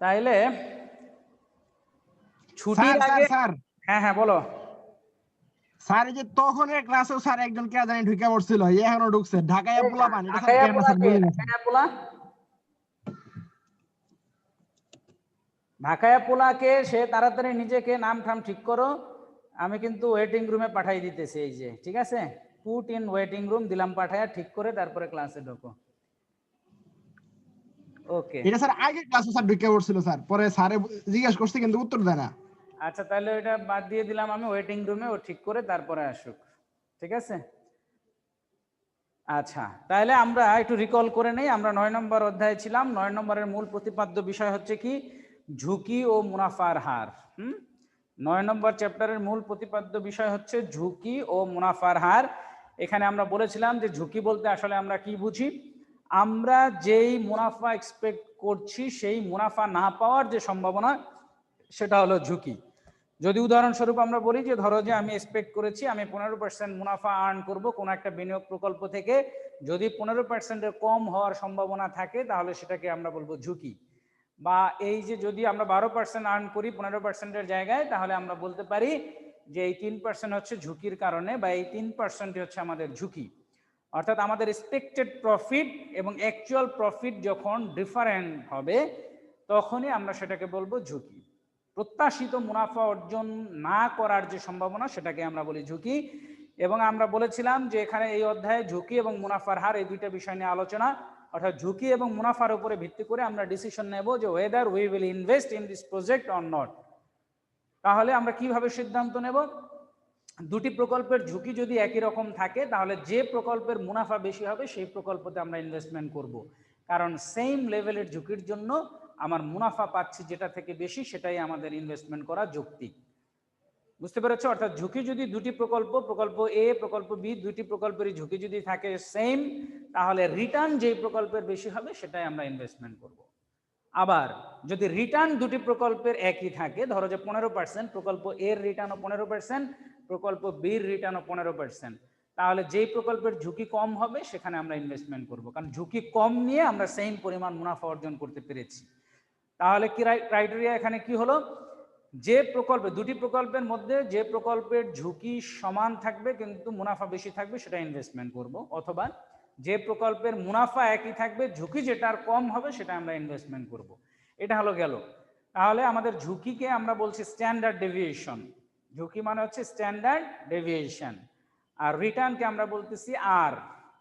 তাইলে ছুটির আগে স্যার হ্যাঁ হ্যাঁ বলো। স্যার এই যে তখনের ক্লাসেও স্যার একজন কে জানি ঢুকে পড়ছিল, এখনো ঢুকছে, ঢাকাইয়া পোলা পান, এটা স্যার ঢাকাইয়া কেন পোলা স্যার কে? বুঝি না। ঢাকাইয়া পোলা, ঢাকাইয়া পোলাকে সে তাড়াতাড়ি নিজেকে নাম ঠাম ঠিক করো, আমি কিন্তু ওয়েটিং রুমে পাঠাই দিতেছি। এই যে ঠিক আছে, পুট ইন ওয়েটিং রুম দিলাম পাঠায়া, ঠিক করে তারপরে ক্লাসে ঢোকো। ওকে এটা স্যার আগে ক্লাসে স্যার ঢুকে পড়ছিল স্যার, পরে স্যারে জিজ্ঞাসা করছে কিন্তু উত্তর দেয় না। আচ্ছা, তাহলে ওইটা বাদ দিয়ে দিলাম আমি, ওয়েটিং রুমে ও ঠিক করে তারপরে আসুক। ঠিক আছে, আচ্ছা তাহলে আমরা একটু রিকল করে নেই। আমরা 9 নম্বর অধ্যায়ে ছিলাম। 9 নম্বরের মূল প্রতিপাদ্য বিষয় হচ্ছে কি? ঝুঁকি ও মুনাফার হার। 9 নম্বর চ্যাপ্টারের মূল প্রতিপাদ্য বিষয় হচ্ছে ঝুঁকি ও মুনাফার হার। এখানে আমরা বলেছিলাম যে ঝুঁকি বলতে আসলে আমরা কি বুঝি? আমরা যেই মুনাফা এক্সপেক্ট করছি সেই মুনাফা না পাওয়ার যে সম্ভাবনা, সেটা হলো ঝুঁকি। যদি উদাহরণস্বরূপ আমরা বলি যে ধরো যে আমি এক্সপেক্ট করেছি আমি 15% মুনাফা আর্ন করব কোনো একটা বিনিয়োগ প্রকল্প থেকে, যদি 15%-এর কম হওয়ার সম্ভাবনা থাকে তাহলে সেটাকে আমরা বলবো ঝুঁকি। বা এই যে যদি আমরা 12% আর্ন করি 15%-এর জায়গায়, তাহলে আমরা বলতে পারি যে এই 3% হচ্ছে ঝুঁকির কারণে, বা এই 3% হচ্ছে আমাদের ঝুঁকি। অর্থাৎ আমাদের এক্সপেক্টেড প্রফিট এবং অ্যাকচুয়াল প্রফিট যখন ডিফারেন্ট হবে, তখনই আমরা সেটাকে বলবো ঝুঁকি। প্রত্যাশিত মুনাফা অর্জন না করার যে সম্ভাবনা, সেটাকে আমরা বলি ঝুঁকি। এবং আমরা বলেছিলাম যে এখানে এই অধ্যায়ে ঝুঁকি এবং মুনাফার হার, এই দুইটা বিষয় নিয়ে আলোচনা। অর্থাৎ ঝুঁকি এবং মুনাফার উপরে ভিত্তি করে আমরা ডিসিশন নেব যে weather we will invest in this project or not. তাহলে আমরা কিভাবে সিদ্ধান্ত নেব? দুটি প্রকল্পের ঝুঁকি যদি একই রকম থাকে, তাহলে যে প্রকল্পের মুনাফা বেশি হবে সেই প্রকল্পতে আমরা ইনভেস্টমেন্ট করব। কারণ সেম লেভেলের ঝুঁকির জন্য আমার মুনাফা পাচ্ছি যেটা থেকে বেশি, সেটাই আমাদের ইনভেস্টমেন্ট করা যৌক্তিক। বুঝতে পেরেছো? অর্থাৎ ঝুঁকি যদি দুটি প্রকল্প, প্রকল্প এ প্রকল্প বি, দুইটি প্রকল্পেরই ঝুঁকি যদি থাকে সেম, তাহলে রিটার্ন যেই প্রকল্পের বেশি হবে সেটাই আমরা ইনভেস্টমেন্ট করব। আবার যদি রিটার্ন দুটি প্রকল্পের একই থাকে, ধরো যে 15%, প্রকল্প এর রিটার্নও 15%, প্রকল্প বির রিটার্নও 15%, তাহলে যেই প্রকল্পের ঝুঁকি কম হবে সেখানে আমরা ইনভেস্টমেন্ট করব, কারণ ঝুঁকি কম নিয়ে আমরা সেম পরিমাণ মুনাফা অর্জন করতে পেরেছি। তাহলে কি ক্রাইটেরিয়া এখানে কি হলো? যে প্রকল্পে, দুটি প্রকল্পের মধ্যে যে প্রকল্পের ঝুঁকি সমান থাকবে কিন্তু মুনাফা বেশি থাকবে সেটা ইনভেস্টমেন্ট করব, অথবা যে প্রকল্পের মুনাফা একই থাকবে ঝুঁকি যেটার কম হবে সেটা আমরা ইনভেস্টমেন্ট করব। এটা হলো গেল। তাহলে আমাদের ঝুঁকিকে আমরা বলছি স্ট্যান্ডার্ড ডেভিয়েশন। ঝুঁকি মানে হচ্ছে স্ট্যান্ডার্ড ডেভিয়েশন। আর রিটার্নকে আমরা বলতেছি আর,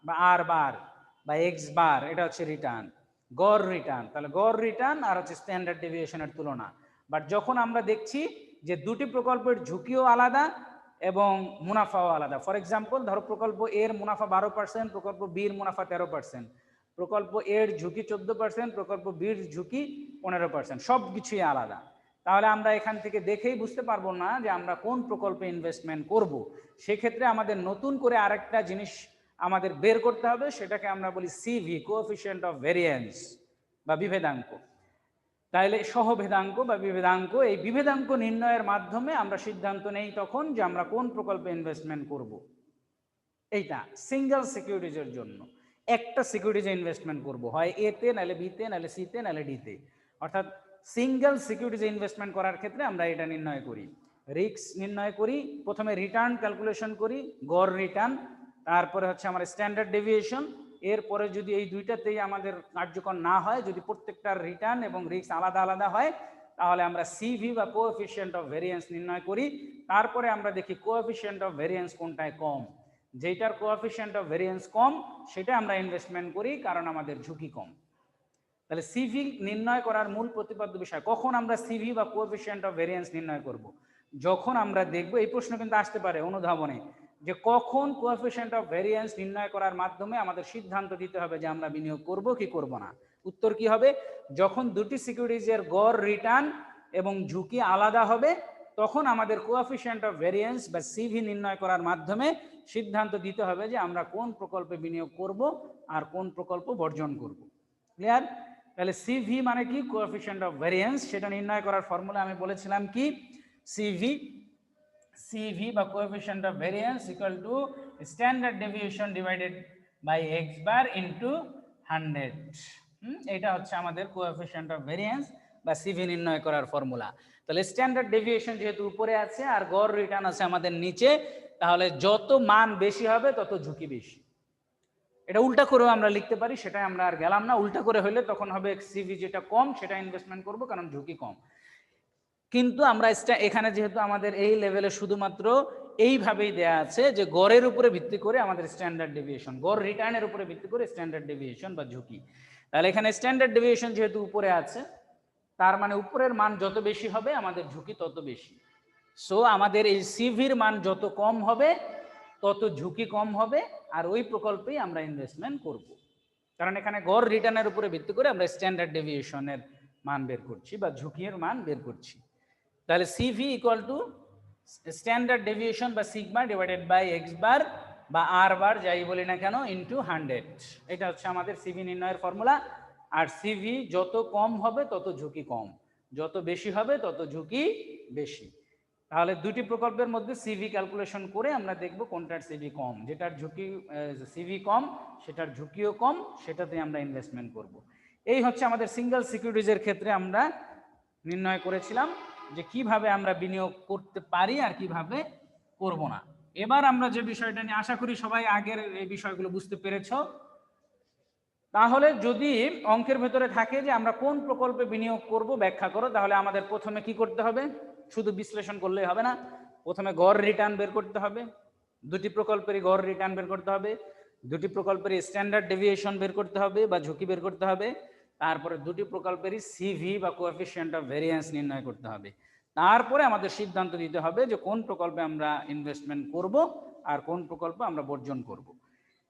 বা আর বার বা এক্স বার, এটা হচ্ছে রিটার্ন, গড় রিটার্ন। তাহলে গড় রিটার্ন আর হচ্ছে স্ট্যান্ডার্ড ডেভিয়েশনের তুলনা। বাট যখন আমরা দেখছি যে দুটি প্রকল্পের ঝুঁকিও আলাদা এবং মুনাফাও আলাদা, ফর এক্সাম্পল ধরো প্রকল্প এর মুনাফা 12%, প্রকল্প বির মুনাফা 13%, প্রকল্প এর ঝুঁকি 14%, প্রকল্প বির ঝুঁকি 15%, সব কিছুই আলাদা, তাহলে আমরা এখান থেকে দেখেই বুঝতে পারবো না যে আমরা কোন প্রকল্পে ইনভেস্টমেন্ট করব। সেক্ষেত্রে আমাদের নতুন করে আরেকটা জিনিস আমাদের বের করতে হবে, সেটাকে আমরা বলি সিভি, কোএফিসিয়েন্ট অফ ভেরিয়েন্স বা বিভেদাঙ্ক। তাইলে সহভেদাঙ্ক বা বিভেদাঙ্ক, এই বিভেদাঙ্ক নির্ণয়ের মাধ্যমে আমরা সিদ্ধান্ত নেই তখন যে আমরা কোন প্রকল্পে ইনভেস্টমেন্ট করব। এইটা সিঙ্গেল সিকিউরিটিজের জন্য একটা সিকিউরিটিজে ইনভেস্টমেন্ট করব, হয় এতে, নাহলে বিতে, নাহলে সিতে, নাহলে ডিতে। অর্থাৎ সিঙ্গেল সিকিউরিটিজে ইনভেস্টমেন্ট করার ক্ষেত্রে আমরা এটা নির্ণয় করি, রিস্ক নির্ণয় করি, প্রথমে রিটার্ন ক্যালকুলেশন করি, গড় রিটার্ন, তারপরে হচ্ছে আমার স্ট্যান্ডার্ড ডেভিয়েশন। এরপরে যদি এই দুইটাতেই আমাদের কার্যকর না হয়, যদি প্রত্যেকটার রিটার্ন এবং রিস্ক আলাদা আলাদা হয়, তাহলে আমরা সিভি বা কোএফিসিয়েন্ট অফ ভেরিয়েন্স নির্ণয় করি। তারপরে আমরা দেখি কোএফিসিয়েন্ট অফ ভেরিয়েন্স কোনটায় কম, যেটার কোএফিসিয়েন্ট অফ ভেরিয়েন্স কম সেটা আমরা ইনভেস্টমেন্ট করি, কারণ আমাদের ঝুঁকি কম। তাহলে সিভি নির্ণয় করার মূল প্রতিপাদ্য বিষয়, কখন আমরা সিভি বা কোএফিসিয়েন্ট অফ ভেরিয়েন্স নির্ণয় করব? যখন আমরা দেখব, এই প্রশ্ন কিন্তু আসতে পারে অনুধাবনে, যে কখন কোএফিসিয়েন্ট অফ ভেরিয়েন্স নির্ণয় করার মাধ্যমে আমাদের সিদ্ধান্ত দিতে হবে যে আমরা বিনিয়োগ করব কি করব না। উত্তর কি হবে? যখন দুটি সিকিউরিটিজের গড় রিটার্ন এবং ঝুঁকি আলাদা হবে, তখন আমাদের কোএফিসিয়েন্ট অফ ভেরিয়েন্স বা সিভি নির্ণয় করার মাধ্যমে সিদ্ধান্ত দিতে হবে যে আমরা কোন প্রকল্পে বিনিয়োগ করব আর কোন প্রকল্প বর্জন করব। ক্লিয়ার? তাহলে সিভি মানে কি? Coefficient of variance. সেটা নির্ণয় করার ফর্মুলা আমি বলেছিলাম কি? সিভি বা coefficient of variance equal to standard deviation divided by X bar into 100। এটা হচ্ছে আমাদের কোএফিসিয়েন্ট অফ ভেরিয়েন্স। বা সিভি নির্ণয় করার ফর্মুলা। তাহলে স্ট্যান্ডার্ড ডেভিয়েশন যেহেতু উপরে আছে আর গড় রিটার্ন আছে আমাদের নিচে, তাহলে যত মান বেশি হবে তত ঝুঁকি বেশি। এটা উল্টা করেও আমরা লিখতে পারি, সেটাই আমরা আর গেলাম না। উল্টা করে হলে তখন হবে সিভি যেটা কম সেটা ইনভেস্টমেন্ট করব, কারণ ঝুঁকি কম। কিন্তু আমরা এখানে যেহেতু আমাদের এই লেভেলে শুধুমাত্র এইভাবেই দেয়া আছে যে গড়ের উপরে ভিত্তি করে আমাদের স্ট্যান্ডার্ড ডেভিয়েশন, গড় রিটার্নের উপরে ভিত্তি করে স্ট্যান্ডার্ড ডেভিয়েশন বা ঝুঁকি। তাহলে এখানে স্ট্যান্ডার্ড ডেভিয়েশন যেহেতু উপরে আছে, তার মানে উপরের মান যত বেশি হবে আমাদের ঝুঁকি তত বেশি। সো আমাদের এই সিভির মান যত কম হবে তত ঝুঁকি কম হবে, আর ওই প্রকল্পেই আমরা ইনভেস্টমেন্ট করব। কারণ এখানে গড় রিটার্নের উপরে ভিত্তি করে আমরা স্ট্যান্ডার্ড ডেভিয়েশনের মান বের করছি বা ঝুঁকির মান বের করছি। তাহলে CV equal to standard deviation বা সিগমা ডিভাইডেড বাই এক্স বার বা আর বার যাই বলি না কেন ইনটু 100। এটা হচ্ছে আমাদের সিভি নির্ণয়ের ফর্মুলা। আর সিভি যত কম হবে তত ঝুঁকি কম, যত বেশি হবে তত ঝুঁকি বেশি। তাহলে দুটি প্রকল্পের মধ্যে সিভি ক্যালকুলেশন করে আমরা দেখব কোনটার সিভি কম, যেটার ঝুঁকি সিভি কম সেটার ঝুঁকিও কম, সেটাতে আমরা ইনভেস্টমেন্ট করব। এই হচ্ছে আমাদের সিঙ্গেল সিকিউরিটিজের ক্ষেত্রে আমরা নির্ণয় করেছিলাম যে কিভাবে আমরা বিনিয়োগ করতে পারি আর কিভাবে করব না। এবার আমরা যে বিষয়টা নিয়ে, আশা করি সবাই আগের এই বিষয়গুলো বুঝতে পেরেছ। তাহলে যদি অঙ্কের ভেতরে থাকে যে আমরা কোন প্রকল্পে বিনিয়োগ করব ব্যাখ্যা করো, তাহলে আমাদের প্রথমে কি করতে হবে? শুধু বিশ্লেষণ করলেই হবে না, প্রথমে গড় রিটার্ন বের করতে হবে, দুটি প্রকল্পেরই গড় রিটার্ন বের করতে হবে, দুটি প্রকল্পেরই স্ট্যান্ডার্ড ডেভিয়েশন বের করতে হবে বা ঝুঁকি বের করতে হবে, তারপরে দুটি প্রকল্পেরই সিভি বা কোএফিসিয়েন্ট অফ ভেরিয়েন্স নির্ণয় করতে হবে। তারপরে আমাদের সিদ্ধান্ত দিতে হবে যে কোন প্রকল্পে আমরা ইনভেস্টমেন্ট করব আর কোন প্রকল্প আমরা বর্জন করব।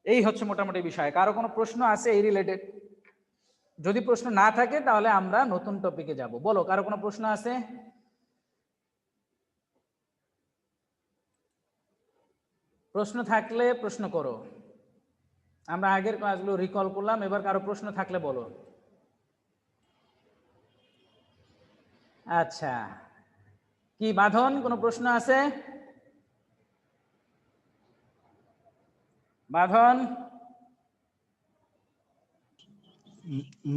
এই হচ্ছে মোটামুটি বিষয়। কারো কোনো প্রশ্ন আছে এই রিলেটেড? যদি প্রশ্ন না থাকে তাহলে আমরা নতুন টপিকে যাব। বলো, কারো কোনো প্রশ্ন আছে? প্রশ্ন থাকলে প্রশ্ন করো। আমরা আগের ক্লাসগুলো রিকল করলাম, এবার কারো প্রশ্ন থাকলে বলো। আচ্ছা, কি বাঁধন, কোনো প্রশ্ন আছে? বাঁধন?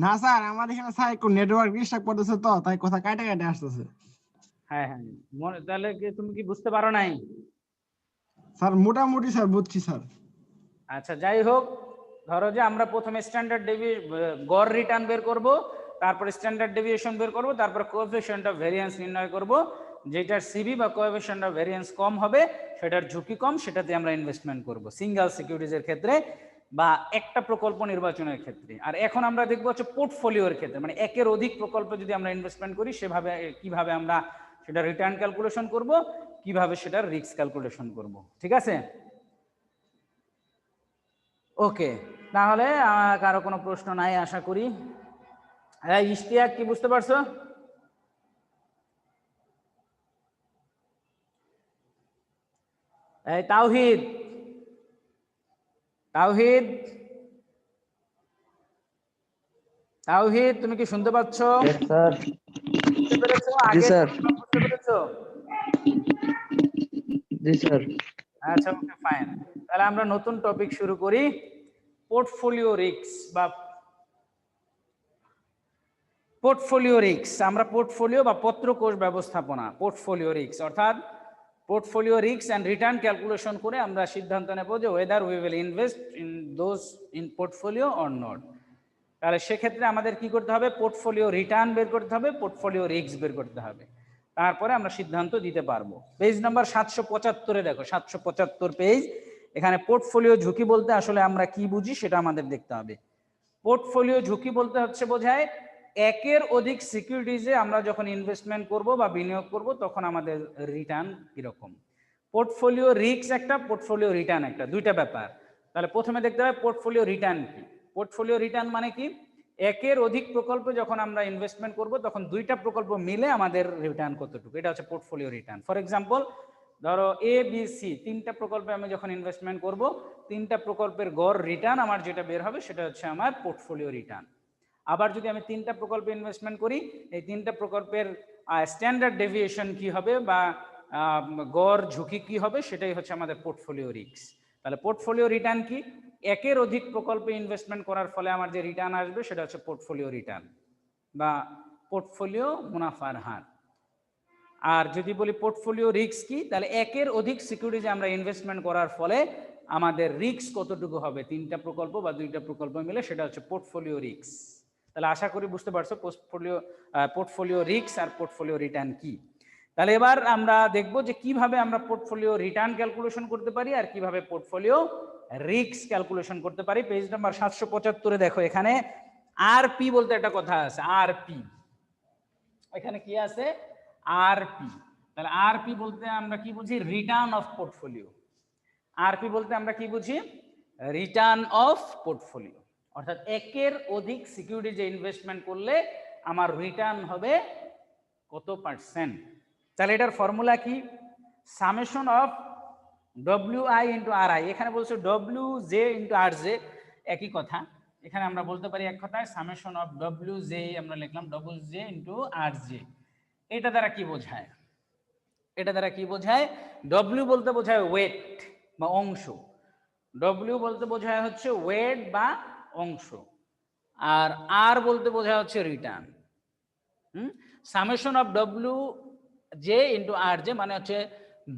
না স্যার, আমার এখানে স্যার একটু নেটওয়ার্ক ডিস্টার্ব করতেছে, তো তাই কথা কাটে কাটে আসতেছে। হ্যাঁ হ্যাঁ, তাহলে কি তুমি কি বুঝতে পারো নাই? স্যার মোটামুটি স্যার বুঝছি স্যার। আচ্ছা, যাই হোক, ধরো যে আমরা প্রথমে স্ট্যান্ডার্ড গড় রিটার্ন বের করব, তারপরে স্ট্যান্ডার্ড ডেভিয়েশন বের করব, তারপর কোএফিসিয়েন্ট অফ ভেরিয়েন্স নির্ণয় করব। যেটার সিভি বা কোএফিসিয়েন্ট অফ ভেরিয়েন্স কম হবে, সেটার ঝুঁকি কম, সেটাতে আমরা ইনভেস্টমেন্ট করব সিঙ্গেল সিকিউরিটিজের ক্ষেত্রে বা একটা প্রকল্প নির্বাচনের ক্ষেত্রে। আর এখন আমরা দেখব হচ্ছে পোর্টফোলিওর ক্ষেত্রে, মানে একের অধিক প্রকল্পে যদি আমরা ইনভেস্টমেন্ট করি সেভাবে কিভাবে আমরা সেটা রিটার্ন ক্যালকুলেশন করব, কিভাবে সেটার রিস্ক ক্যালকুলেশন করব। ঠিক আছে? ওকে, তাহলে কারো কোনো প্রশ্ন নাই আশা করি। হ্যাঁ, ইশতিয়াক, কি বুঝতে পারছো? এই তাওহিদ, তাওহিদ, তাওহিদ, তুমি কি শুনতে পাচ্ছ? স্যার। বুঝতে পেরেছো? জি আগে স্যার। বুঝতে পেরেছো? জি স্যার। আচ্ছা, ওকে, ফাইন। তাহলে আমরা নতুন টপিক শুরু করি, পোর্টফোলিও রিস্ক বা পোর্টফোলিও রিস্ক। আমরা পোর্টফোলিও বা পত্রকোষ ব্যবস্থাপনা, পোর্টফোলিও রিস্ক অর্থাৎ portfolio risk and return calculation করে আমরা সিদ্ধান্ত নেব যে weather we will invest in those in portfolio or not. তাহলে সেক্ষেত্রে আমাদের কি করতে হবে? পোর্টফোলিও রিটার্ন বের করতে হবে, পোর্টফোলিও রিস্ক বের করতে হবে, তারপরে আমরা সিদ্ধান্ত দিতে পারবো। পেজ নাম্বার 775-এ দেখো, 775 পেজ। এখানে পোর্টফোলিও ঝুঁকি বলতে আসলে আমরা কি বুঝি সেটা আমাদের দেখতে হবে। পোর্টফোলিও ঝুঁকি বলতে হচ্ছে বোঝায় একের অধিক সিকিউরিটিজে আমরা যখন ইনভেস্টমেন্ট করব বা বিনিয়োগ করব তখন আমাদের রিটার্ন কিরকম। পোর্টফোলিও রিস্ক একটা, পোর্টফোলিও রিটার্ন একটা, দুইটা ব্যাপার। তাহলে প্রথমে দেখতে হবে পোর্টফোলিও রিটার্ন কি। পোর্টফোলিও রিটার্ন মানে কি? একের অধিক প্রকল্পে যখন আমরা ইনভেস্টমেন্ট করব তখন দুইটা প্রকল্প মিলে আমাদের রিটার্ন কতটুকু, এটা হচ্ছে পোর্টফোলিও রিটার্ন। ফর এক্সাম্পল, ধরো এ বি সি তিনটা প্রকল্পে আমি যখন ইনভেস্টমেন্ট করব, তিনটা প্রকল্পের গড় রিটার্ন আমার যেটা বের হবে সেটা হচ্ছে আমার পোর্টফোলিও রিটার্ন। আবার যদি আমি তিনটা প্রকল্পে ইনভেস্টমেন্ট করি, এই তিনটা প্রকল্পের স্ট্যান্ডার্ড ডেভিয়েশন কি হবে বা গড় ঝুঁকি কি হবে, সেটাই হচ্ছে আমাদের পোর্টফোলিও রিস্ক। তাহলে পোর্টফোলিও রিটার্ন কি? একের অধিক প্রকল্পে ইনভেস্টমেন্ট করার ফলে আমার যে রিটার্ন আসবে সেটা হচ্ছে পোর্টফোলিও রিটার্ন বা পোর্টফোলিও মুনাফার হার। আর যদি বলি পোর্টফোলিও রিস্ক কি, তাহলে একের অধিক সিকিউরিটিজ আমরা ইনভেস্টমেন্ট করার ফলে আমাদের রিস্ক কতটুকু হবে, 3টা প্রকল্প বা 2টা প্রকল্প মিলে, সেটা হচ্ছে পোর্টফোলিও রিস্ক। তাহলে আশা করি বুঝতে পারছো পোর্টফোলিও রিস্ক আর পোর্টফোলিও রিটার্ন কি। তাহলে এবার আমরা দেখব যে কিভাবে আমরা পোর্টফোলিও রিটার্ন ক্যালকুলেশন করতে পারি আর কিভাবে পোর্টফোলিও রিস্ক ক্যালকুলেশন করতে পারি। পেজ নাম্বার 775 দেখো, এখানে আরপি বলতে একটা কথা আছে, আরপি। এখানে কি আছে? আরপি। তাহলে আরপি বলতে আমরা কি বুঝি? Return of portfolio. আরপি বলতে আমরা কি বুঝি? রিটার্ন অফ পোর্টফোলিও, অর্থাৎ একের অধিক সিকিউরিটি যে ইনভেস্টমেন্ট করলে আমার রিটার্ন হবে কত পার্সেন্ট। তাহলে এটার ফর্মুলা কি? Summation of WI into RI। এখানে বলছে WJ ইন্টু RJ, একই কথা। এখানে আমরা বলতে পারি এক কথায় সামেশন অফ WJ, আমরা লিখলাম WJ ইন্টু RJ। এটা দ্বারা কি বোঝায়? এটা দ্বারা কি বোঝায়? W বলতে বোঝায় ওয়েট বা অংশ, W বলতে বোঝায় হচ্ছে ওয়েট বা অংশ, আর R বলতে বোঝায় হচ্ছে return. Summation of WJ into RJ মানে হচ্ছে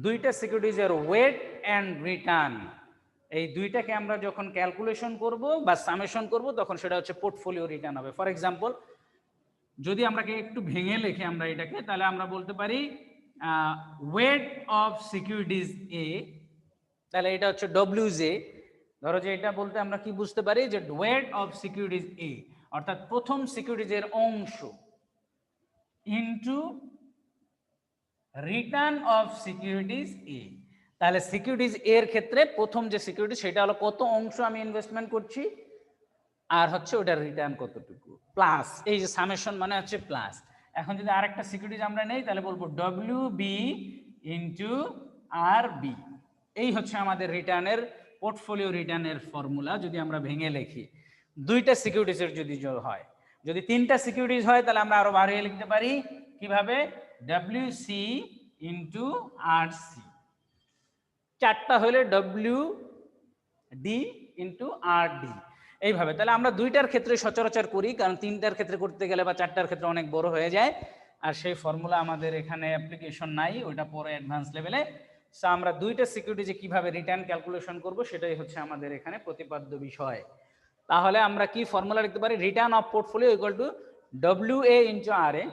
দুইটা সিকিউরিটিজের ওয়েট অ্যান্ড রিটার্ন, এই দুইটাকে আমরা যখন ক্যালকুলেশন করব বা সামেশন করব তখন সেটা হচ্ছে পোর্টফোলিও রিটার্ন হবে। ফর এক্সাম্পল, যদি আমরা একটু ভেঙে লিখি আমরা এটাকে, তাহলে আমরা বলতে পারি ওয়েট অফ সিকিউরিটিজ এ, তাহলে এটা হচ্ছে WJ। ধরো যে এটা বলতে আমরা কি বুঝতে পারি যে ওয়েট অফ সিকিউরিটিজ এ, অর্থাৎ প্রথম সিকিউরিটিজের অংশ, ইনটু রিটার্ন অফ সিকিউরিটিজ এ। তাহলে সিকিউরিটিজ এর ক্ষেত্রে প্রথম যে সিকিউরিটি সেটা হলো কত অংশ আমি ইনভেস্টমেন্ট করছি, আর হচ্ছে ওটার রিটার্ন কতটুকু, প্লাস এই যে সামেশন মানে হচ্ছে প্লাস। এখন যদি আরেকটা সিকিউরিটিজ আমরা নেই তাহলে বলবো WB ইনটু RB। এই হচ্ছে আমাদের রিটার্নের, পোর্টফোলিও রিটার্নের ফর্মুলা যদি আমরা ভেঙে লিখি। দুইটা সিকিউরিটিজের যদি হয়, যদি 3টা সিকিউরিটিজ হয় তাহলে আমরা আরো বাড়িয়ে লিখতে পারি কিভাবে? WC into RC। 4টা হলে WD ইনটু RD, এইভাবে। তাহলে আমরা 2টার ক্ষেত্রে সচরাচর করি, কারণ 3টার ক্ষেত্রে করতে গেলে বা 4টার ক্ষেত্রে অনেক বড় হয়ে যায়, আর সেই ফর্মুলা আমাদের এখানে অ্যাপ্লিকেশন নাই, ওটা পরে অ্যাডভান্স লেভেলে। সো আমরা 2টা সিকিউরিটি যে কিভাবে রিটার্ন ক্যালকুলেশন করব সেটাই হচ্ছে আমাদের এখানে প্রতিপাদ্য বিষয়। তাহলে আমরা কি ফর্মুলা লিখতে পারি? Return of portfolio equal to WA into RA,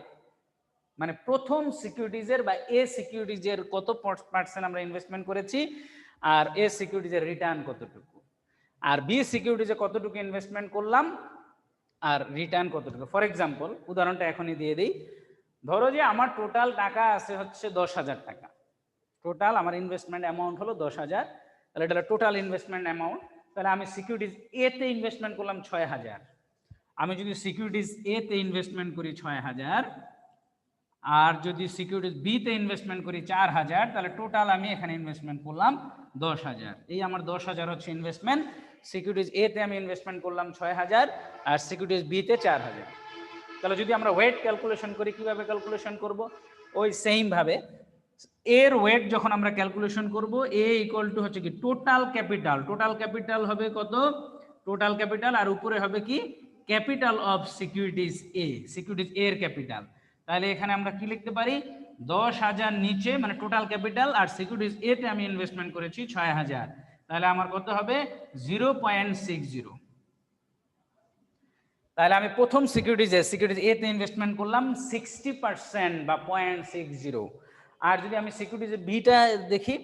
মানে প্রথম সিকিউরিটিজের বা এ সিকিউরিটিজের কত পার্সেন্ট আমরা ইনভেস্টমেন্ট করেছি, আর এ সিকিউরিটিজের রিটার্ন কতটুকু, আর বি সিকিউরিটিজে কতটুকু ইনভেস্টমেন্ট করলাম আর রিটার্ন কতটুকু। ফর এক্সাম্পল, উদাহরণটা এখনই দিয়ে দিই। ধরো যে আমার টোটাল টাকা আছে হচ্ছে 10,000 টাকা, টোটাল আমার ইনভেস্টমেন্ট অ্যামাউন্ট হলো 10,000, তাহলে এটা টোটাল ইনভেস্টমেন্ট অ্যামাউন্ট। তাহলে আমি সিকিউরিটিজ এ তে ইনভেস্টমেন্ট করলাম 6,000। আমি যদি সিকিউরিটিজ এ তে ইনভেস্টমেন্ট করি 6,000, আর যদি সিকিউরিটিজ বি তে ইনভেস্টমেন্ট করি 4,000, তাহলে টোটাল আমি এখানে ইনভেস্টমেন্ট করলাম 10,000। এই আমার 10,000 হচ্ছে ইনভেস্টমেন্ট। সিকিউরিটিজ এ তে আমি ইনভেস্টমেন্ট করলাম 6,000 আর সিকিউরিটিজ বি তে 4,000। তাহলে যদি আমরা ওয়েট ক্যালকুলেশন করি, কিভাবে ক্যালকুলেশন করব? ওই সেম ভাবে এর ওয়েট যখন আমরা ক্যালকুলেশন করব, এ ইকুয়াল টু হচ্ছে কি টোটাল ক্যাপিটাল। টোটাল ক্যাপিটাল হবে কত? টোটাল ক্যাপিটাল, আর উপরে হবে কি capital of securities A, securities এর ক্যাপিটাল। তাহলে এখানে আমরা কি লিখতে পারি? 10,000 নিচে মানে টোটাল ক্যাপিটাল, আর সিকিউরিটিজ এ তে আমি ইনভেস্টমেন্ট করেছি 6,000, তাহলে আমার কত হবে? 0.60। তাহলে আমি প্রথম সিকিউরিটিজ এ তে ইনভেস্টমেন্ট করলাম 60% বা 0.60। আর যদি আমি সিকিউরিটিজ বিটা দেখি,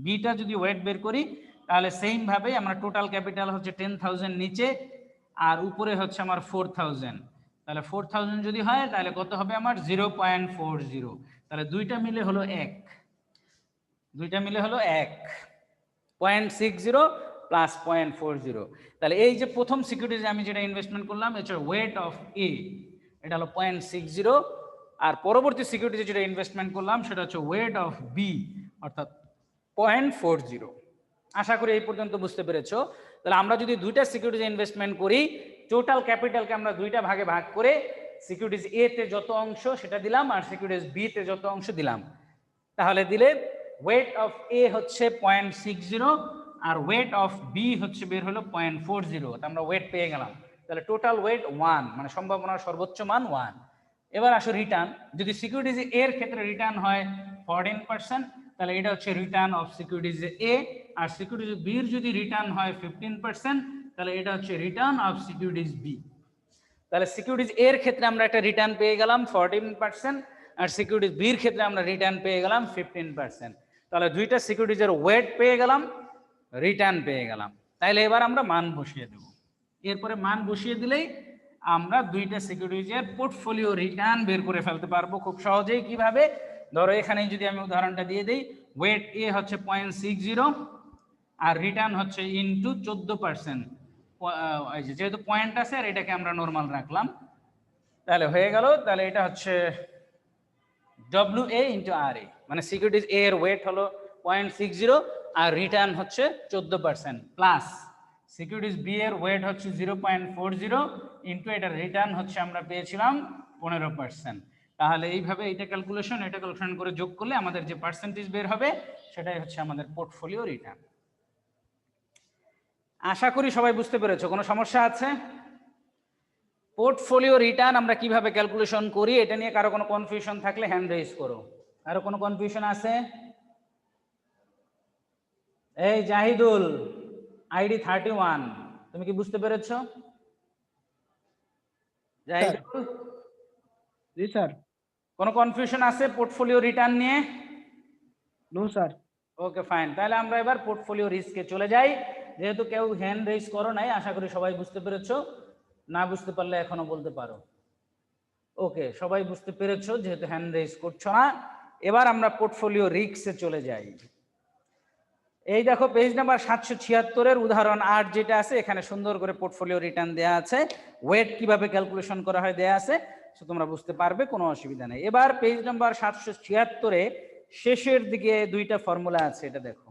বিটা যদি ওয়েট বের করি, তাহলে সেম ভাবে আমরা টোটাল ক্যাপিটাল হচ্ছে 10,000 নিচে, আর উপরে হচ্ছে আমার 4,000। তাহলে 4,000 যদি হয় তাহলে কত হবে আমার? 0.40। তাহলে দুইটা মিলে হলো 1, দুইটা মিলে হলো 1, 0.60 প্লাস 0.40। তাহলে এই যে প্রথম সিকিউরিটিজ আমি যেটা ইনভেস্টমেন্ট করলাম, এটা ওয়েট অফ এ, এটা হলো 0.60, আর পরবর্তী সিকিউরিটিজ যেটা ইনভেস্টমেন্ট করলাম সেটা হচ্ছে ওয়েট অফ বি, অর্থাৎ 0.40। আশা করি এই পর্যন্ত বুঝতে পেরেছো। তাহলে আমরা যদি দুইটা সিকিউরিটিজ ইনভেস্টমেন্ট করি, টোটাল ক্যাপিটালকে আমরা দুইটা ভাগে ভাগ করে সিকিউরিটিজ এ তে যত অংশ সেটা দিলাম, আর সিকিউরিটিজ বি তে যত অংশ দিলাম, তাহলে দিলে ওয়েট অফ এ হচ্ছে 0.60 আর ওয়েট অফ বি হচ্ছে বের হলো 0.40। আমরা ওয়েট পেয়ে গেলাম। তাহলে টোটাল ওয়েট 1, মানে সম্ভাবনার সর্বোচ্চ মান 1। এবার আসো রিটার্ন, যদি সিকিউরিটিজ এর ক্ষেত্রে রিটার্ন হয় 14%, তাহলে এটা হচ্ছে রিটার্ন অফ সিকিউরিটিজ এ। আর সিকিউরিটিজ বির যদি রিটার্ন হয় 15%, তাহলে এটা হচ্ছে রিটার্ন অফ সিকিউরিটিজ বি। তাহলে সিকিউরিটিজ এর ক্ষেত্রে আমরা একটা রিটার্ন পেয়ে গেলাম 14%, আর সিকিউরিটিজ বির ক্ষেত্রে আমরা রিটার্ন পেয়ে গেলাম 15%। তাহলে দুইটা সিকিউরিটিজের ওয়েট পেয়ে গেলাম, রিটার্ন পেয়ে গেলাম। তাইলে এবার আমরা মান বসিয়ে দেব। এরপরে মান বসিয়ে দিলেই আমরা দুইটা সিকিউরিটিজের পোর্টফোলিও রিটার্ন বের করে ফেলতে পারবো খুব সহজেই। কিভাবে? ধরো এখানে যদি আমি উদাহরণটা দিয়ে দিই, ওয়েট এ হচ্ছে 0.60 আর রিটার্ন হচ্ছে ইনটু 14%। যেহেতু পয়েন্ট আছে আর এটাকে আমরা নর্মাল রাখলাম, তাহলে হয়ে গেল। তাহলে এটা হচ্ছে ডব্লিউ এ ইন্টু আর এ, মানে সিকিউরিটিজ এ এর ওয়েট হলো 0.60 আর রিটার্ন হচ্ছে 14%, প্লাস সিকিউরিটিজ বি এর ওয়েট হচ্ছে 0.40 ইন্টু এটা রিটার্ন হচ্ছে আমরা পেয়েছিলাম 15%। তাহলে এইভাবে এটা ক্যালকুলেশন করে যোগ করলে আমাদের যে পার্সেন্টেজ বের হবে সেটাই হচ্ছে আমাদের পোর্টফোলিও রিটার্ন। আশা করি সবাই বুঝতে পেরেছো। কোনো সমস্যা আছে? পোর্টফোলিও রিটার্ন আমরা কিভাবে ক্যালকুলেশন করি এটা নিয়ে কারো কোনো কনফিউশন থাকলে হ্যান্ড রেজ করো। কারো কোনো কনফিউশন আছে? এই জাহিদুল, আইডি 31, তুমি কি বুঝতে পেরেছো? জাহিদুল, জি স্যার। কোনো কনফিউশন আছে পোর্টফোলিও রিটার্ন নিয়ে? No sir. ওকে ফাইন, তাহলে আমরা এবার পোর্টফোলিও রিস্কে চলে যাই। যেহেতু কেউ হ্যান্ড রেজ করো নাই, আশা করি সবাই বুঝতে পেরেছো। না বুঝতে পারলে এখনো বলতে পারো। ওকে, সবাই বুঝতে পেরেছো যেহেতু হ্যান্ড রেজ করছো না। এবার আমরা পোর্টফোলিও রিস্কে চলে যাই। এই দেখো পেজ নাম্বার 776 উদাহরণ 8 যেটা আছে, এখানে সুন্দর করে পোর্টফোলিও রিটার্ন দেয়া আছে, ওয়েট কিভাবে ক্যালকুলেশন করা হয় দেয়া আছে, সো তোমরা বুঝতে পারবে, কোনো অসুবিধা নেই। এবার পেজ নাম্বার 776 শেষের দিকে দুইটা ফর্মুলা আছে, এটা দেখো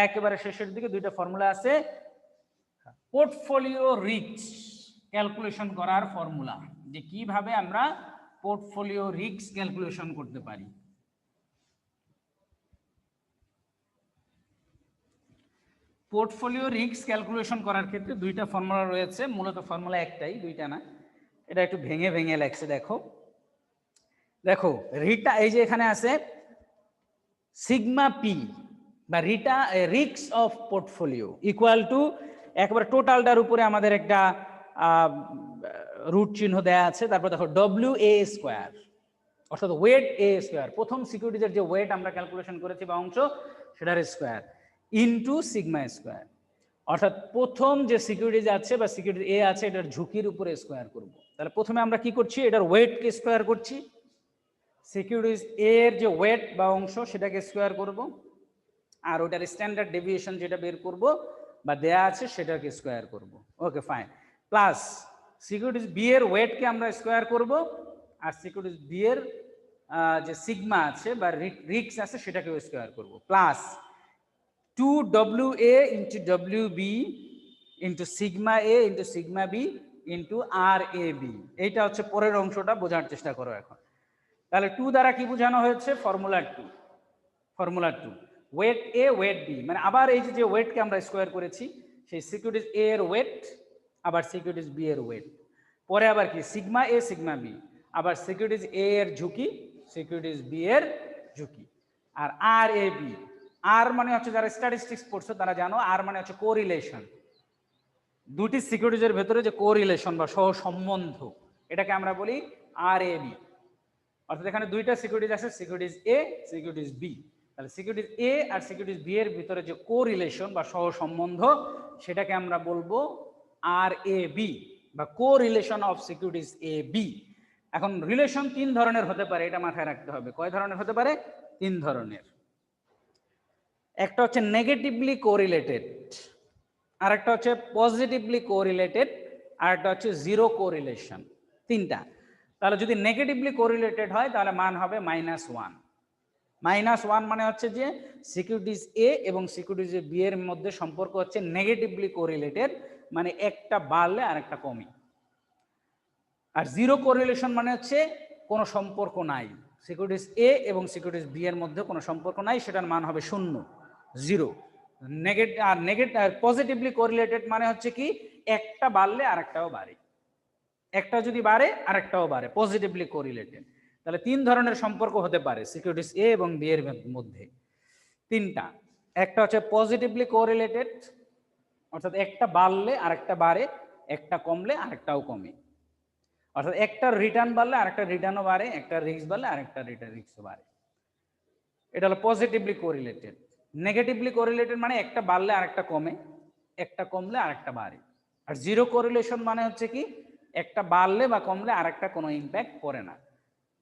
একেবারে শেষের দিকে দুইটা ফর্মুলা আছে, পোর্টফোলিও রিস্ক ক্যালকুলেশন করার ফর্মুলা, যে কিভাবে আমরা পোর্টফোলিও রিস্ক ক্যালকুলেশন করতে পারি। পোর্টফোলিও রিস্ক ক্যালকুলেশন করার ক্ষেত্রে দুইটা ফর্মুলা রয়েছে, মূলত ফর্মুলা একটাই, দুইটা না। এটা একটু ভেঙে ভেঙে লেখছে, দেখো দেখো রিটা, এই যে এখানে আছে সিগমা পি বা Rita risk of portfolio equal to, একবার টোটালটার উপরে আমাদের একটা রুট চিহ্ন দেয়া আছে, তারপর দেখো ডব্লিউ এ স্কোয়ার, অর্থাৎ ওয়েট এ স্কোয়ার, প্রথম সিকিউরিটিজের যে ওয়েট আমরা ক্যালকুলেশন করেছি বা অংশ সেটার স্কোয়ার, ইনটু সিগমা স্কোয়ার, অর্থাৎ প্রথম যে সিকিউরিটিজ আছে বা সিকিউরিটি এ আছে এটার ঝুঁকির উপরে স্কোয়ার করব। তাহলে প্রথমে আমরা কি করছি, এটার ওয়েটকে স্কোয়ার করছি, সিকিউরিটিজ এর যে ওয়েট বা অংশ সেটাকে স্কোয়ার করব, আর ওটার স্ট্যান্ডার্ড ডেভিয়েশন যেটা বের করব বা দেয়া আছে সেটাকে স্কোয়ার করব। Okay fine, plus securities B এর ওয়েটকে আমরা স্কোয়ার করব, আর সিকিউরিটিজ বি এর যে সিগমা আছে বা রিস্ক আছে সেটাকেও স্কোয়ার করব, plus 2WA into WB into sigma A into sigma B into RAB। এইটা হচ্ছে পরের অংশটা, বোঝার চেষ্টা করো এখন। তাহলে 2 দ্বারা কি বোঝানো হয়েছে, formula 2 wait a wait B, মানে আবার এই যে ওয়েটকে আমরা স্কোয়ার করেছি সেই সিকিউরিটিজ এ এর ওয়েট আবার সিকিউরিটিজ বি এর ওয়েট, পরে আবার কি সিগমা এ সিগমা বি, আবার সিকিউরিটিজ এ এর ঝুঁকি সিকিউরিটিজ বি এর ঝুঁকি, আর RAB, আর মানে হচ্ছে যারা স্ট্যাটিস্টিক্স পড়ছো তারা জানো, আর মানে হচ্ছে কোরিলেশন, দুটি সিকিউরিটিজের ভেতরে যে কোরিলেশন বা সহসম্বন্ধ, এটাকে আমরা বলি RAB। অর্থাৎ এখানে দুইটা সিকিউরিটিজ আছে, সিকিউরিটিজ এ সিকিউরিটিজ বি, তাহলে সিকিউরিটিজ এ আর সিকিউরিটিজ বি এর ভিতরে যে কোরিলেশন বা সহসম্বন্ধ সেটাকে আমরা বলবো RAB বা correlation of securities A B. এখন রিলেশন 3 ধরনের হতে পারে, এটা মাথায় রাখতে হবে। কয় ধরনের হতে পারে? 3 ধরনের। একটা হচ্ছে নেগেটিভলি কোরিলেটেড, আর একটা হচ্ছে পজিটিভলি কোরিলেটেড, আর একটা হচ্ছে জিরো কোরিলেশন, তিনটা। তাহলে যদি নেগেটিভলি কোরিলেটেড হয় তাহলে মান হবে -1। -1 মানে হচ্ছে যে সিকিউরিটিজ এ এবং সিকিউরিটিজ বি এর মধ্যে সম্পর্ক হচ্ছে নেগেটিভলি কোরিলেটেড, মানে একটা বাড়লে আর একটা কমে। আর জিরো কোরিলেশন মানে হচ্ছে কোনো সম্পর্ক নাই, সিকিউরিটিজ এ এবং সিকিউরিটিজ বি এর মধ্যে কোনো সম্পর্ক নাই, সেটার মান হবে 0, 0। পজিটিভলি কোরিলেটেড মানে হচ্ছে কি একটা বাড়লে আর একটাও বাড়ে। একটা যদি বাড়ে আরেকটাও বাড়ে, পজিটিভলি কোরিলেটেড। তাহলে তিন ধরনের সম্পর্ক হতে পারে সিকিউরিটিজ এ এবং বি এর মধ্যে, তিনটা। একটা হচ্ছে পজিটিভলি কোরিলেটেড, অর্থাৎ একটা বাড়লে আরেকটা বাড়ে, একটা কমলে আরেকটাও কমে। অর্থাৎ একটা রিটার্ন বাড়লে আরেকটা রিটার্নও বাড়ে, একটা রিস্ক বাড়লে আরেকটা রিস্কও বাড়ে। এটা হলো পজিটিভলি কোরিলেটেড। নেগেটিভলি কোরিলেটেড মানে একটা বাড়লে আরেকটা কমে, একটা কমলে আরেকটা বাড়ে। আর জিরো কোরিলেশন মানে হচ্ছে কি, একটা বাড়লে বা কমলে আরেকটা কোনো ইম্প্যাক্ট পড়ে না।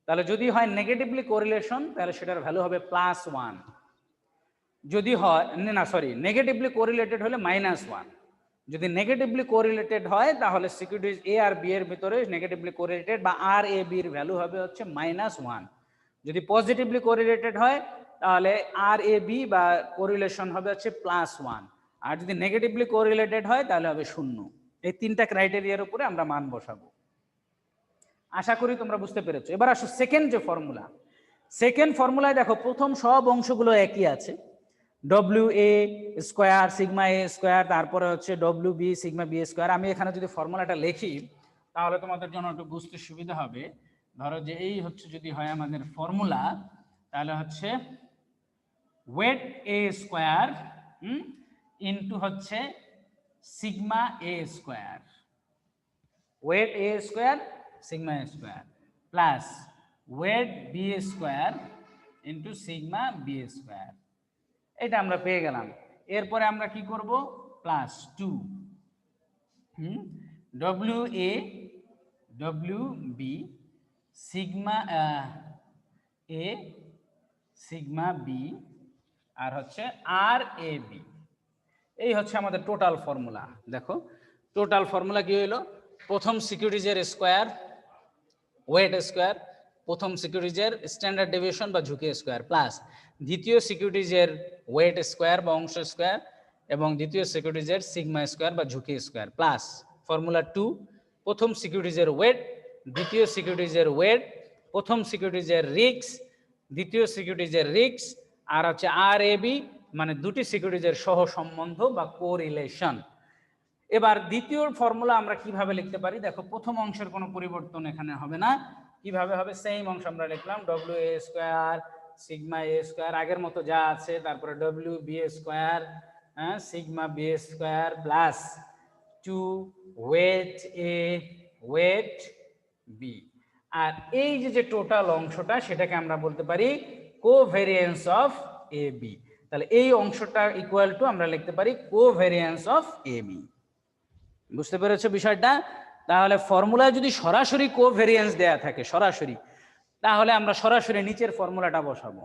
তাহলে যদি হয় নেগেটিভলি কোরিলেশন, তাহলে সেটার ভ্যালু হবে +1। যদি হয় না, সরি, নেগেটিভলি কোরিলেটেড হলে -1। যদি নেগেটিভলি কোরিলেটেড হয় তাহলে সিকিউরিটিজ এ আর বি এর ভিতরে নেগেটিভলি কোরিলেটেড বা আর এ বি এর ভ্যালু হবে হচ্ছে -1। যদি পজিটিভলি কোরিলেটেড হয় তাহলে আর এ বি বা কোরিলেশন হবে হচ্ছে +1। আর যদি নেগেটিভলি কোরিলেটেড হয় তাহলে হবে 0। এই তিনটা ক্রাইটেরিয়ার উপরে আমরা মান বসাবো। আশা করি তোমরা বুঝতে পেরেছো। এবার আসো সেকেন্ড যে ফর্মুলা। সেকেন্ড ফর্মুলায় দেখো প্রথম সব অংশগুলো একই আছে, WA² সিগমা A², তারপরে হচ্ছে WB সিগমা B²। আমি এখানে যদি ফর্মুলাটা লিখি তাহলে তোমাদের জন্য একটু বুঝতে সুবিধা হবে। ধরো যে এই হচ্ছে যদি হয় আমাদের ফর্মুলা, তাহলে হচ্ছে ওয়েট A² ইন্টু হচ্ছে sigma A², weight A² sigma A² plus weight B² into sigma B²। এটা আমরা পেয়ে গেলাম। এরপরে আমরা কি করব, +2 WA WB sigma A sigma B আর হচ্ছে RAB। এই হচ্ছে আমাদের টোটাল ফর্মুলা। দেখো টোটাল ফর্মুলা কি হইলো, প্রথম সিকিউরিটিজের স্কোয়ার ওয়েট স্কোয়ার, প্রথম সিকিউরিটিজের স্ট্যান্ডার্ড ডেভিয়েশন বা ঝুঁকি স্কোয়ার, প্লাস দ্বিতীয় সিকিউরিটিজের ওয়েট স্কোয়ার বা অংশ স্কোয়ার, এবং দ্বিতীয় সিকিউরিটিজের সিগমা স্কোয়ার বা ঝুঁকি স্কোয়ার, প্লাস ফর্মুলা 2 প্রথম সিকিউরিটিজের ওয়েট, দ্বিতীয় সিকিউরিটিজের ওয়েট, প্রথম সিকিউরিটিজের রিস্ক, দ্বিতীয় সিকিউরিটিজের রিস্ক, আর হচ্ছে RAB মানে দুটি সিকিউরিটিজের সহ সম্বন্ধ বা কোরিলেশন। এবার দ্বিতীয় ফর্মুলা আমরা কিভাবে লিখতে পারি, দেখো প্রথম অংশের কোনো পরিবর্তন এখানে হবে না। কিভাবে হবে, সেম অংশ আমরা লিখলাম WA² সিগমা A² আগের মতো যা আছে, তারপরে WB² sigma B² plus 2 weight A weight B। আর এই যে টোটাল অংশটা সেটাকে আমরা বলতে পারি কোভেরিয়েন্স অফ AB। তাহলে এই অংশটা ইকুয়াল টু আমরা লিখতে পারি কোভেরিয়েন্স অফ AB। বুঝতে পেরেছো বিষয়টা? তাহলে ফর্মুলায় যদি সরাসরি কোভেরিয়েন্স দেয়া থাকে সরাসরি, তাহলে আমরা সরাসরি নিচের ফর্মুলাটা বসাবো।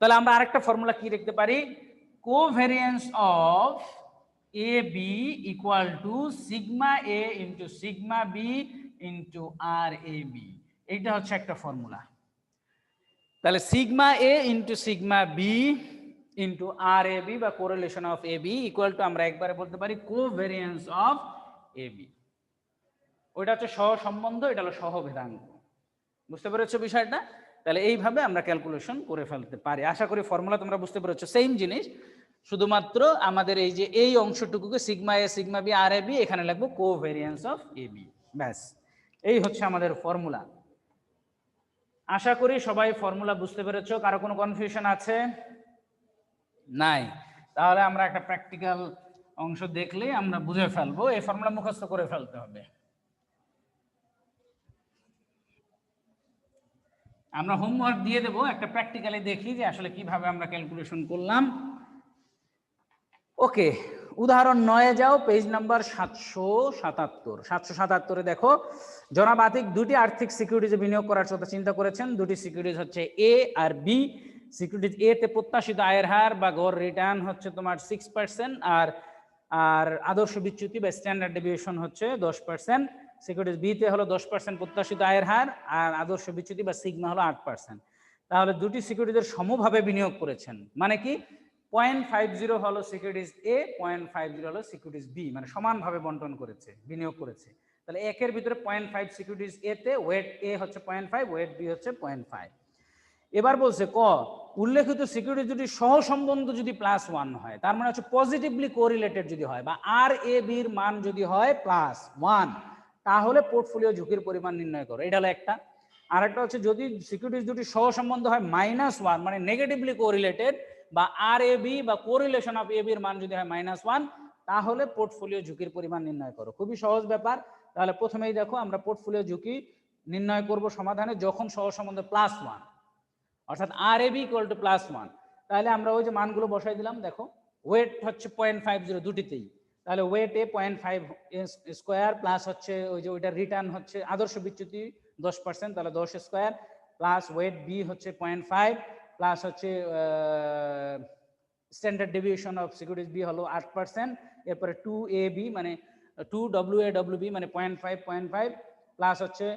তাহলে আমরা আরেকটা ফর্মুলা কি লিখতে পারি, covariance of AB equal to sigma A into sigma B into RAB। এইটা হচ্ছে একটা ফর্মুলা। তাহলে sigma A into sigma B into RAB বা correlation of AB equal to আমরা একবারে বলতে পারি কোভেরিয়েন্স অফ AB। ওইটা হচ্ছে সহসম্বন্ধ, এটা হলো সহভেদাঙ্ক। বুঝতে পেরেছো বিষয়টা? তাহলে এইভাবে আমরা ক্যালকুলেশন করে ফেলতে পারি। আশা করি ফর্মুলা তোমরা বুঝতে পেরেছো। সেম জিনিস, শুধুমাত্র আমাদের এই যে এই অংশটুকুকে sigma A sigma B RAB এখানে লিখবো কোভেরিয়েন্স অফ AB। ব্যাস, এই হচ্ছে আমাদের ফর্মুলা। আশা করি সবাই ফর্মুলা বুঝতে পেরেছো। কারো কোনো কনফিউশন আছে? নাই। তাহলে আমরা একটা প্র্যাকটিক্যাল অংশ দেখলে আমরা বুঝে ফেলবো। এই ফর্মুলা মুখস্থ করে ফেলতে হবে। আমরা হোমওয়ার্ক দিয়ে দেবো, একটা প্র্যাকটিক্যালি দেখি যে আসলে কিভাবে আমরা ক্যালকুলেশন করলাম। ওকে, উদাহরণ 9 যাও, পেজ নাম্বার 777। 777-এ দেখো, জনাব আতিক দুটি আর্থিক সিকিউরিটিজে বিনিয়োগ করার কথা চিন্তা করেছেন। দুটি সিকিউরিটিজ হচ্ছে A আর B। সিকিউরিটিজ A তে প্রত্যাশিত আয়ের হার বা গড় রিটার্ন হচ্ছে তোমার 6%, আর আদর্শ বিচ্যুতি বা স্ট্যান্ডার্ড ডেভিয়েশন হচ্ছে 10%। সিকিউরিটিজ B তে হলো 10% প্রত্যাশিত আয়ের হার, আর আদর্শ বিচ্যুতি বা সিগমা হলো 8%। তাহলে দুটি সিকিউরিটিজের সমভাবে বিনিয়োগ করেছেন, মানে কি 0.50 হলো সিকিউরিটিজ A, 0.50 হলো সিকিউরিটিজ B, মানে সমানভাবে বন্টন করেছে, বিনিয়োগ করেছে। তাহলে একের ভিতরে 0.5 সিকিউরিটিজ A তে, ওয়েট A হচ্ছে 0.5, ওয়েট B হচ্ছে 0.5। এবার বলছে ক, উল্লেখিত সিকিউরিটি যদি সহসম্বন্ধ যদি +1 হয়, তার মানে হচ্ছে পজিটিভলি কোরিলেটেড যদি হয়, বা RAB এর মান যদি হয় +1, তাহলে পোর্টফোলিও ঝুঁকির পরিমাণ নির্ণয় করো। এটা হলো একটা। আরেকটা হচ্ছে যদি সিকিউরিটিজ দুটি সহসম্বন্ধ হয় -1 মানে নেগেটিভলি কোরিলেটেড, বা আর এ বি বা কোরিলেশন অফ এ বির মান যদি হয় -1, তাহলে পোর্টফোলিও ঝুঁকির পরিমাণ নির্ণয় করো। খুবই সহজ ব্যাপার। তাহলে প্রথমেই দেখো আমরা পোর্টফোলিও ঝুঁকি নির্ণয় করব সমাধানে যখন সহসম্বন্ধ +1, অর্থাৎ আর এ বি ইকুয়াল টু +1। তাহলে আমরা ওই যে মানগুলো বসাই দিলাম। দেখো ওয়েট হচ্ছে 0.50 দুটিতেই, তাহলে ওয়েটে 0.5 স্কোয়ার প্লাস হচ্ছে ওই যে ওইটা রিটার্ন হচ্ছে আদর্শ বিচ্যুতি 10%, তাহলে 10 স্কোয়ার প্লাস ওয়েট বি হচ্ছে 0.5 প্লাস হচ্ছে standard deviation of securities B হলো 8%, এরপরে 2AB মানে 2WAWB মানে 0.5 প্লাস হচ্ছে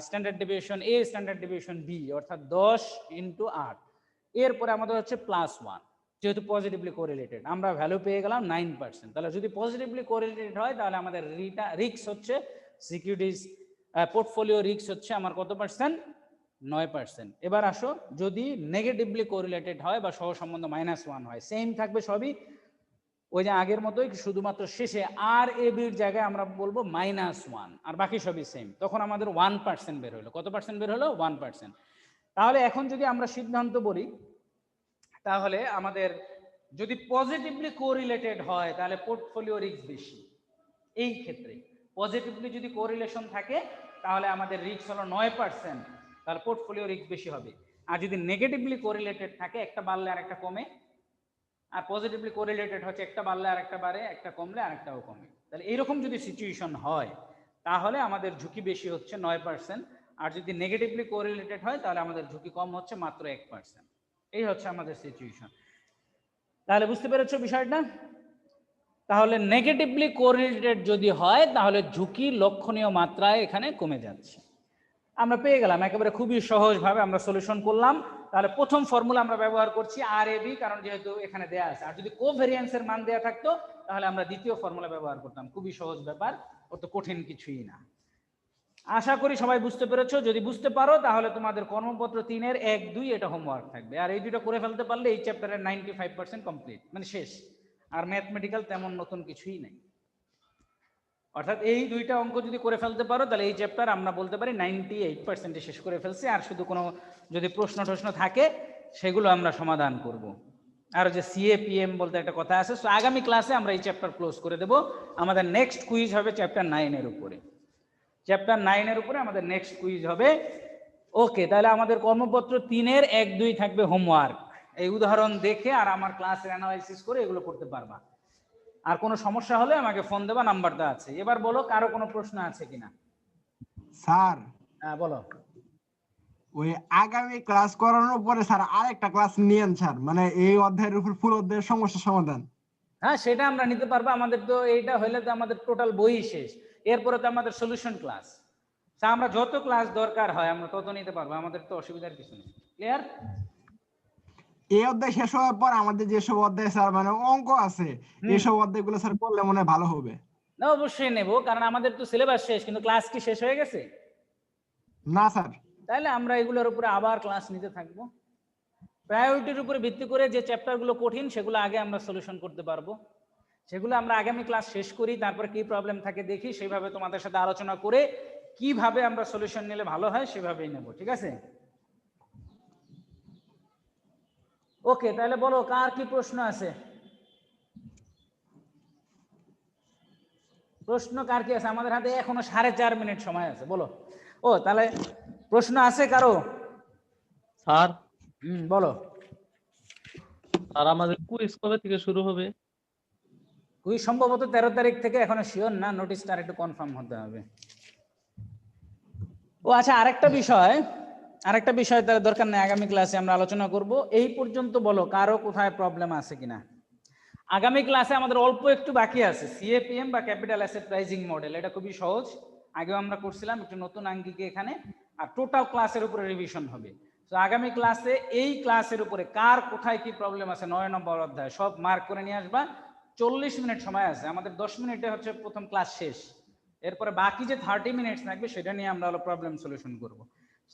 স্ট্যান্ডার্ড ডেভিয়েশন এ স্ট্যান্ডার্ড ডেভিয়েশন বি অর্থাৎ 10 × 8, এরপরে আমাদের হচ্ছে +1 যেহেতু পজিটিভলি কোরিলেটেড, আমরা ভ্যালু পেয়ে গেলাম 9%। তাহলে যদি পজিটিভলি কোরিলেটেড হয় তাহলে আমাদের রিস্ক হচ্ছে সিকিউরিটিজ পোর্টফোলিও রিস্ক হচ্ছে আমার কত পার্সেন্ট? 9%। এবার আসো যদি নেগেটিভলি কোরিলেটেড হয় বা সহসম্বন্ধ -1 হয়, সেম থাকবে সবই ওই যে আগের মতোই, শুধুমাত্র শেষে আর এ বির জায়গায় আমরা বলবো -1 আর বাকি সবই সেম। তখন আমাদের 1% বের হলো। কত পার্সেন্ট বের হলো? 1%। তাহলে এখন যদি আমরা সিদ্ধান্ত বলি, তাহলে আমাদের যদি পজিটিভলি কোরিলেটেড হয় তাহলে পোর্টফোলিও রিস্ক বেশি। এই ক্ষেত্রে পজিটিভলি যদি কোরিলেশন থাকে তাহলে আমাদের রিস্ক হলো 9%, তাহলে পোর্টফোলিও রিস্ক বেশি হবে। আর যদি নেগেটিভলি কোরিলেটেড থাকে, একটা বাড়লে আর একটা কমে, আর পজিটিভলি কোরিলেটেড হচ্ছে একটা বাড়লে আর একটা বাড়ে, একটা কমলে আর একটাও কমে। তাহলে এইরকম যদি সিচুয়েশন হয় তাহলে আমাদের ঝুঁকি বেশি হচ্ছে 9%, আর যদি নেগেটিভলি কোরিলেটেড হয় তাহলে আমাদের ঝুঁকি কম হচ্ছে মাত্র 1%। এই হচ্ছে আমাদের সিচুয়েশন। তাহলে বুঝতে পেরেছো বিষয়টা? তাহলে নেগেটিভলি কোরিলেটেড যদি হয় তাহলে ঝুঁকি লক্ষণীয় মাত্রায় এখানে কমে যাচ্ছে। আমরা পেয়ে গেলাম একেবারে খুবই সহজভাবে আমরা সলিউশন করলাম। তাহলে প্রথম ফর্মুলা আমরা ব্যবহার করছি RAB, কারণ যেহেতু এখানে দেয়া আছে। আর যদি কোভেরিয়েন্সের মান দেয়া থাকতো তাহলে আমরা দ্বিতীয় ফর্মুলা ব্যবহার করতাম। খুবই সহজ ব্যাপার, অত কঠিন কিছুই না। আশা করি সবাই বুঝতে পেরেছো। যদি বুঝতে পারো তাহলে তোমাদের কর্মপত্র 3-এর 1-2 এটা হোমওয়ার্ক থাকবে, আর এই দুটো করে ফেলতে পারলে এই চ্যাপ্টারের 95% কমপ্লিট, মানে শেষ। আর ম্যাথমেটিক্যাল তেমন নতুন কিছুই নেই। অর্থাৎ এই দুইটা অঙ্ক যদি করে ফেলতে পারো তাহলে এই চ্যাপ্টার আমরা বলতে পারি 98% শেষ করে ফেলছি। আর শুধু কোনো যদি প্রশ্ন টশ্ন থাকে সেগুলো আমরা সমাধান করব। আর যে CAPM বলতে একটা কথা আছে। সো আগামী ক্লাসে আমরা এই চ্যাপ্টার ক্লোজ করে দেব। আমাদের নেক্সট কুইজ হবে চ্যাপ্টার 9-এর উপরে। চ্যাপ্টার 9-এর উপরে আমাদের নেক্সট কুইজ হবে। ওকে, তাহলে আমাদের কর্মপত্র 3-এর 1-2 থাকবে হোমওয়ার্ক। এই উদাহরণ দেখে আর আমার ক্লাসের অ্যানালাইসিস করে এগুলো করতে পারবা। আর কোনো সমস্যা হলে আমাকে ফোন দেবা, নাম্বারটা আছে। এবার বলো কারো কোনো প্রশ্ন আছে কিনা? স্যার হ্যাঁ বলো। ওই আগামী ক্লাস করানোর পরে স্যার আরেকটা ক্লাস নিয়েন স্যার, মানে এই অধ্যায়ের উপর ফুল অধ্যায়ের সমস্যা সমাধান। হ্যাঁ সেটা আমরা নিতে পারবো। আমাদের তো এইটা হলে তো আমাদের টোটাল বই শেষ, এরপরে তো আমাদের সলিউশন ক্লাস। আমরা যত ক্লাস দরকার হয় আমরা তত নিতে পারবো, আমাদের তো অসুবিধার কিছু নেই। ক্লিয়ার? এই অধ্যায় শেষ হওয়ার পর আমাদের যেসব অধ্যায় স্যার মানে অঙ্ক আছে, এইসব অধ্যায়গুলো স্যার করলে মনে হয় ভালো হবে। না অবশ্যই নেব, কারণ আমাদের তো সিলেবাস শেষ, কিন্তু ক্লাস কি শেষ হয়ে গেছে? না স্যার। তাহলে আমরা এগুলোর উপরে আবার ক্লাস নিতে থাকবো। প্রায়োরিটির উপরে ভিত্তি করে যে চ্যাপ্টারগুলো কঠিন সেগুলো আগে আমরা সলিউশন করতে পারবো, সেগুলো আমরা আগামী ক্লাস শেষ করি, তারপরে কি প্রবলেম থাকে দেখি, সেইভাবে তোমাদের সাথে আলোচনা করে কিভাবে আমরা সলিউশন নিলে ভালো হয় সেভাবেই নেব। ঠিক আছে? ওকে, তাহলে বলো কার কি প্রশ্ন আছে? প্রশ্ন কার কি আছে? আমাদের হাতে এখনো 4.5 মিনিট সময় আছে। বলো। ও তাহলে প্রশ্ন আছে কারো? স্যার বলো। আর আমাদের কুইজ কবে থেকে শুরু হবে? কুইজ সম্ভবত 13 তারিখ থেকে, এখনো শিওর না, নোটিশটা একটু কনফার্ম হতে হবে। ও আচ্ছা, আরেকটা বিষয় তার দরকার নেই, আগামী ক্লাসে আমরা আলোচনা করব। এই পর্যন্ত বলো কারো কোথায় প্রবলেম আছে কিনা। আগামী ক্লাসে আমাদের অল্প একটু বাকি আছে। CAPM বা ক্যাপিটাল অ্যাসেট প্রাইজিং মডেল, এটা খুবই সহজ, আগেও আমরা করছিলাম, একটু নতুন আঙ্গিকে এখানে। আর টোটাল ক্লাসের উপরে রিভিশন হবে। তো আগামী ক্লাসে এই ক্লাসের উপরে কার কোথায় কি প্রবলেম আছে 9 নম্বর অধ্যায় সব মার্ক করে নিয়ে আসবা। 40 মিনিট সময় আছে আমাদের, 10 মিনিটে হচ্ছে প্রথম ক্লাস শেষ। এরপরে বাকি যে 30 মিনিটস থাকবে সেটা নিয়ে আমরা হলো প্রবলেম সলিউশন করব।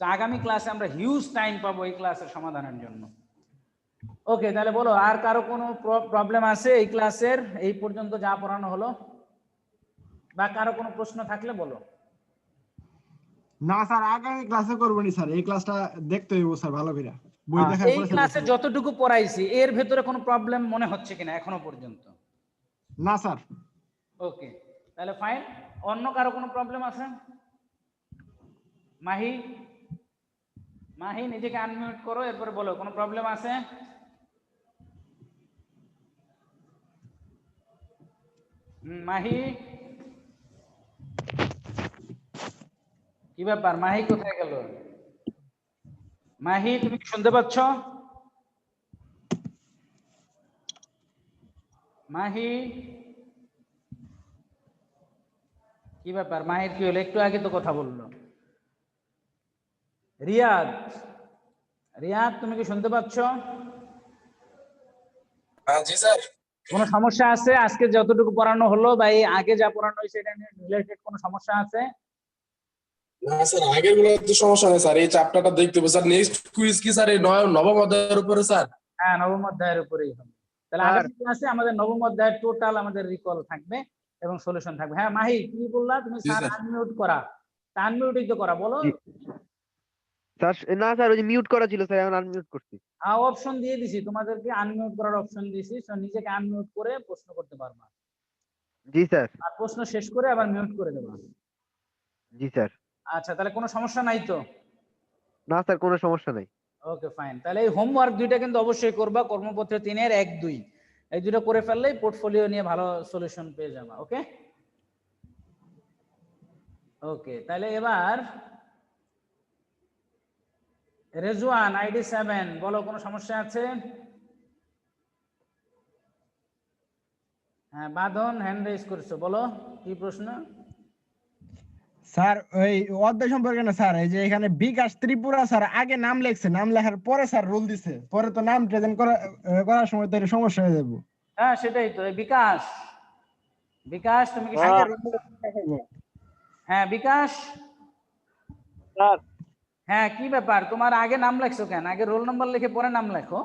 তো আগামী ক্লাসে আমরা হিউজ টাইম পাবো এই ক্লাসের সমাধানের জন্য। ওকে, তাহলে বলো আর কারো কোনো প্রবলেম আছে এই ক্লাসের এই পর্যন্ত যা পড়ানো হলো, বা কারো কোনো প্রশ্ন থাকলে বলো। না স্যার আগামী ক্লাসে করবো নি স্যার, এই ক্লাসটা দেখতে হইব স্যার ভালো করে, বই দেখার এই পরে স্যার ক্লাসে দেখতে হইব। যতটুকু পড়াইছি এর ভেতরে কোনো প্রবলেম মনে হচ্ছে কিনা এখনো পর্যন্ত? না স্যার। ওকে, তাহলে ফাইন। অন্য কারো কোনো প্রবলেম আছে? মাহি, মাহি নিজেকে আনমিউট করো, এরপরে বলো কোনো প্রবলেম আছে? মাহি, কি ব্যাপার? মাহি কোথায় গেল? মাহি তুমি কি শুনতে পাচ্ছ? মাহি, কি ব্যাপার? মাহির কি হলো? একটু আগে তো কথা বললো। রিয়াদ, রিয়াদ তুমি কি শুনতে পাচ্ছ? জি স্যার। কোনো সমস্যা আছে আজকে যতটুকু পড়ানো হলো বা এই আগে যা পড়ানো হয়েছে এটা নিয়ে রিলেটেড কোনো সমস্যা আছে? না স্যার, আগের গুলো তো সমস্যা নেই স্যার, এই চ্যাপ্টারটা দেখতে হবে স্যার। নেক্সট কুইজ কি স্যার এই নবম অধ্যায়ের উপরে স্যার? হ্যাঁ, নবম অধ্যায়ের উপরেই হবে। তাহলে আগামী ক্লাসে আমাদের নবম অধ্যায়ের টোটাল আমাদের রিকল থাকবে এবং সলিউশন থাকবে। হ্যাঁ মাহি, কি বললা তুমি? জি স্যার স্যার। আনমিউট করা, আনমিউটই তো করা, বলো। স্যার না স্যার, ওই যে মিউট করা ছিল স্যার, এখন আনমিউট করছি। অপশন দিয়ে দিছি তোমাদেরকে, আনমিউট করার অপশন দিয়েছি, নিজেকে আনমিউট করে প্রশ্ন করতে পারবা। জি স্যার। আর প্রশ্ন শেষ করে আবার মিউট করে দেবা। জি স্যার। আচ্ছা, তাহলে কোনো সমস্যা নাই তো? না স্যার, কোনো সমস্যা নাই। ওকে ফাইন। তাহলে এই হোমওয়ার্ক দুইটা কিন্তু অবশ্যই করবা, কর্মপত্র 3-এর 1-2 এই দুটো করে ফেললেই পোর্টফোলিও নিয়ে ভালো সলিউশন পেয়ে যাবা। ওকে ওকে, তাহলে এবার রেজওয়ান আইডি 7 বলো, কোনো সমস্যা আছে? হ্যাঁ, বাঁধন হ্যান্ড রেজ করছো, বলো কি প্রশ্ন? স্যার ওই অধ্যায় সম্পর্কে না স্যার, এই যে এখানে বিকাশ ত্রিপুরা স্যার আগে নাম লেখছে, নাম লেখার পরে স্যার রোল দিছে, পরে তো নাম প্রেজেন্ট করার সময় তো এটা সমস্যা হয়ে যাবে। হ্যাঁ সেটাই তো। এই বিকাশ, বিকাশ তুমি কি আগে সাথে? roll দেখাবো। হ্যাঁ বিকাশ, স্যার হ্যাঁ কি ব্যাপার, তোমার আগে নাম লেখছো কেন? আগে রোল নাম্বার লিখে পরে নাম লেখো।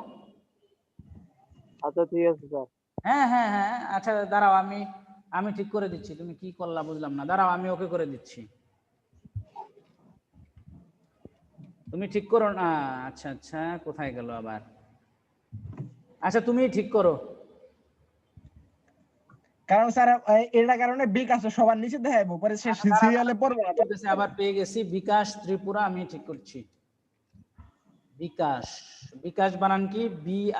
আচ্ছা ঠিক আছে স্যার। হ্যাঁ হ্যাঁ হ্যাঁ, আচ্ছা দাঁড়াও, আমি ঠিক করে দিচ্ছি। তুমি কি করলা বুঝলাম না, দাঁড়াও আমি ওকে করে দিচ্ছি। তুমি ঠিক করো না। আচ্ছা আচ্ছা, কোথায় গেল আবার? আচ্ছা তুমি ঠিক করো। কারণ স্যার এটা কারণে বিকাশ সবার নিচে দেখাবো, পরে সে সিরিয়ালে পড়বে না। ঠিক আছে, আবার পেয়ে গেছি, বিকাশ ত্রিপুরা, আমি ঠিক করছি। বিকাশ, বিকাশ বানান কি? BIKA,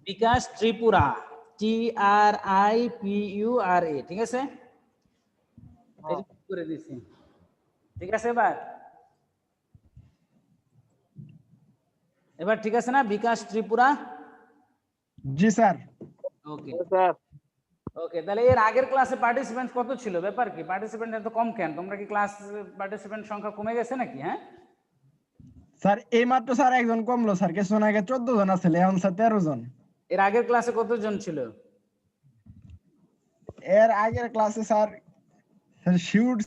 বিকাশ ত্রিপুরা, TRIPURA, ঠিক আছে? এই যে করে দিছি, ঠিক আছে? এবার ঠিক আছে না? বিকাশ ত্রিপুরা। জি স্যার। ওকে স্যার ওকে, তাহলে এর আগের ক্লাসে পার্টিসিপেন্ট কত ছিল? ব্যাপার কি পার্টিসিপেন্ট এত কম কেন? তোমরা কি ক্লাস পার্টিসিপেন্ট সংখ্যা কমে গেছে নাকি? হ্যাঁ স্যার এই মাত্র স্যার একজন কমলো স্যার, কিছুক্ষণ আগে 14 জন আছে, এখন স্যার 13 জন। এর আগের ক্লাসে কতজন ছিল? এর আগের ক্লাসে স্যার শিউট